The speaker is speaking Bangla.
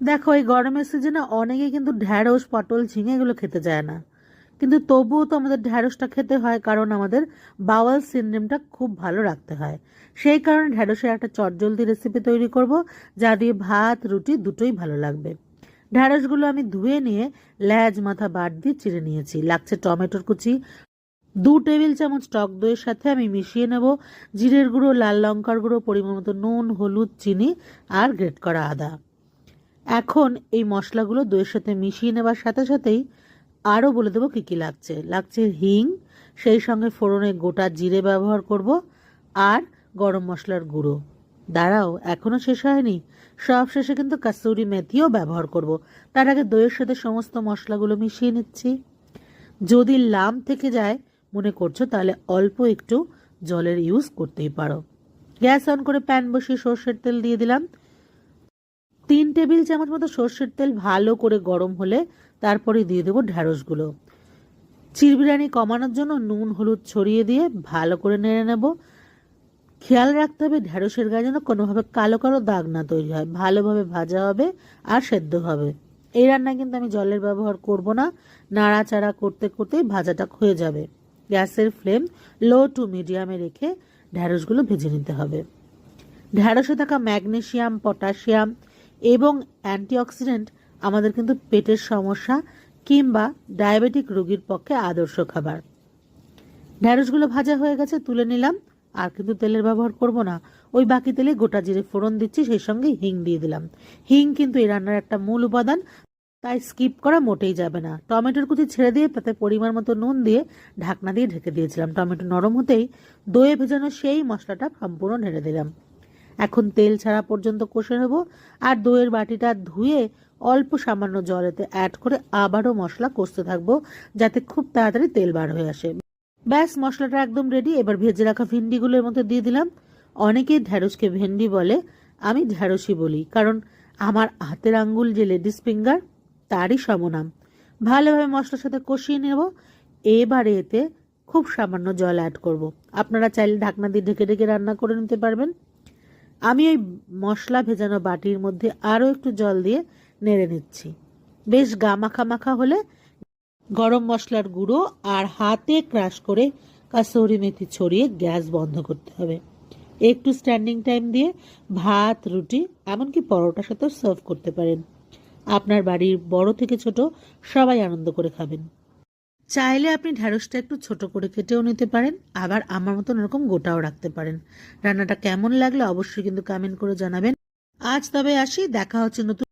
দেখো, এই গরমের সিজনে অনেকে কিন্তু ঢ্যাঁড়স, পটল, ঝিঙে এগুলো খেতে চায় না, কিন্তু তবুও তো আমাদের ঢ্যাঁড়সটা খেতে হয়, কারণ আমাদের বাওয়াল সিস্টেমটা খুব ভালো রাখতে হয়। সেই কারণে ঢ্যাঁড়সের একটা চটজলদি রেসিপি তৈরি করব, যা দিয়ে ভাত রুটি দুটোই ভালো লাগবে। ঢ্যাঁড়সগুলো আমি ধুয়ে নিয়ে ল্যাজ মাথা বাদ দিয়ে চিড়ে নিয়েছি। লাগছে টমেটোর কুচি, 2 টেবিল চামচ টক দইয়ের সাথে আমি মিশিয়ে নেব জিরের গুঁড়ো, লাল লঙ্কার গুঁড়ো, পরিমাণ মতো নুন, হলুদ, চিনি আর গ্রেট করা আদা। এখন এই মশলাগুলো দইয়ের সাথে মিশিয়ে নেবার সাথে সাথেই আরও বলে দেবো কী কী লাগছে। লাগছে হিং, সেই সঙ্গে ফোড়নে গোটা জিরে ব্যবহার করব, আর গরম মশলার গুঁড়ো। দাঁড়াও, এখনও শেষ হয়নি, সব শেষে কিন্তু কাসুরি মেথিও ব্যবহার করব। তার আগে দইয়ের সাথে সমস্ত মশলাগুলো মিশিয়ে নিচ্ছি। যদি লাম থেকে যায় মনে করছো, তাহলে অল্প একটু জলের ইউজ করতেই পারো। গ্যাস অন করে প্যান বসিয়ে সর্ষের তেল দিয়ে দিলাম। 3 টেবিল চামচ মতো সর্ষের তেল ভালো করে গরম হলে তারপরে দিয়ে দেবো ঢ্যাঁড়সগুলো। চিরবিরানি কমানোর জন্য নুন হলুদ ছড়িয়ে দিয়ে ভালো করে নেড়ে নেব। খেয়াল রাখতে হবে ঢ্যাঁড়সের গায়ে যেন কোনোভাবে কালো কালো দাগ না তৈরি হয়, ভালোভাবে ভাজা হবে আর সেদ্ধ হবে। এই রান্নায় কিন্তু আমি জলের ব্যবহার করব না, নাড়াচাড়া করতে করতেই ভাজাটা হয়ে যাবে। গ্যাসের ফ্লেম লো টু মিডিয়ামে রেখে ঢ্যাঁড়সগুলো ভেজে নিতে হবে। ঢ্যাঁড়সে থাকা ম্যাগনেসিয়াম, পটাশিয়াম এবং অ্যান্টিঅক্সিডেন্ট আমাদের কিন্তু পেটের সমস্যা কিংবা ডায়াবেটিক রোগীর পক্ষে আদর্শ খাবার। ঢ্যাঁড়সগুলো ভাজা হয়ে গেছে, তুলে নিলাম। আর কিন্তু তেলের ব্যবহার করব না, ওই বাকি তেলে গোটা জিরে ফোড়ন দিচ্ছি, সেই সঙ্গে হিং দিয়ে দিলাম। হিং কিন্তু এই রান্নার একটা মূল উপাদান, তাই স্কিপ করা মোটেই যাবে না। টমেটোর কুচি ছেড়ে দিয়ে তাতে পরিমাণ মতো নুন দিয়ে ঢাকনা দিয়ে ঢেকে দিয়েছিলাম। টমেটো নরম হতেই দইয়ে ভেজানো সেই মশলাটা সম্পূর্ণ ঢেলে দিলাম। এখন তেল ছাড়া পর্যন্ত কষে নেব, আর দইয়ের বাটিটা ধুয়ে অল্প সামান্য জল এতে অ্যাড করে আবারও মশলা কষতে থাকবো, যাতে খুব তাড়াতাড়ি তেল বার হয়ে আসে। ব্যাস, মশলাটা একদম রেডি। এবার ভেজে রাখা ভিন্ডিগুলোর মধ্যে দিয়ে দিলাম। অনেকেই ঢ্যাঁড়সকে ভেন্ডি বলে, আমি ঢ্যাঁড়সই বলি, কারণ আমার হাতের আঙ্গুল যে লেডিস ফিঙ্গার, তারই সমনাম। ভালোভাবে মশলার সাথে কষিয়ে নেব। এবারে এতে খুব সামান্য জল অ্যাড করব। আপনারা চাইলে ঢাকনা দিয়ে ঢেকে ঢেকে রান্না করে নিতে পারবেন। আমি এই মশলা ভেজানো বাটির মধ্যে আরও একটু জল দিয়ে নেড়ে নিচ্ছি। বেশ গা মাখা মাখা হলে গরম মশলার গুঁড়ো আর হাতে ক্রাশ করে কাসুরি মেথি ছড়িয়ে গ্যাস বন্ধ করতে হবে। একটু স্ট্যান্ডিং টাইম দিয়ে ভাত, রুটি, এমনকি পরোটার সাথেও সার্ভ করতে পারেন। আপনার বাড়ির বড় থেকে ছোট সবাই আনন্দ করে খাবেন। চাইলে আপনি ঢ্যাঁড়সটা একটু ছোট করে কেটেও নিতে পারেন, আবার আমার মতন এরকম গোটাও রাখতে পারেন। রান্নাটা কেমন লাগলো অবশ্যই কিন্তু কমেন্ট করে জানাবেন। আজ তবে আসি, দেখা হচ্ছে নতুন